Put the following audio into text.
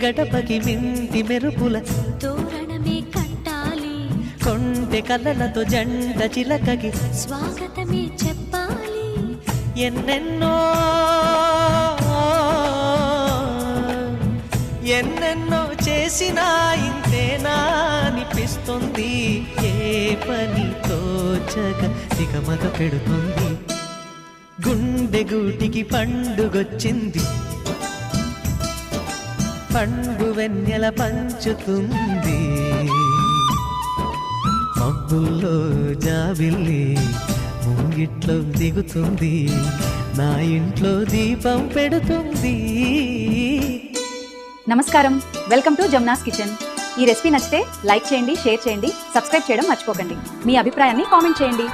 గడపకి మింటి మెరుపుల తోరణమే కట్టాలి, కొంటె కలలతో జంట చిలకకి స్వాగతమే చెప్పాలి. ఎన్నెన్నో ఎన్నెన్నో చేసినా ఇంతేనా అనిపిస్తుంది. ఏ పని తోచక దిగమగ పెడుతుంది. గుండె గూటికి పండుగొచ్చింది, పండు వెన్నెల పంచుతుంది. మబ్బుల్లో జాబిల్లి ముంగిట్లో దిగుతుంది, నా ఇంట్లో దీపం పెడుతుంది. నమస్కారం, వెల్కమ్ టు జమునాస్ కిచెన్. ఈ రెసిపీ నచ్చితే లైక్ చేయండి, షేర్ చేయండి, సబ్స్క్రైబ్ చేయడం మర్చిపోకండి. మీ అభిప్రాయాన్ని కామెంట్ చేయండి.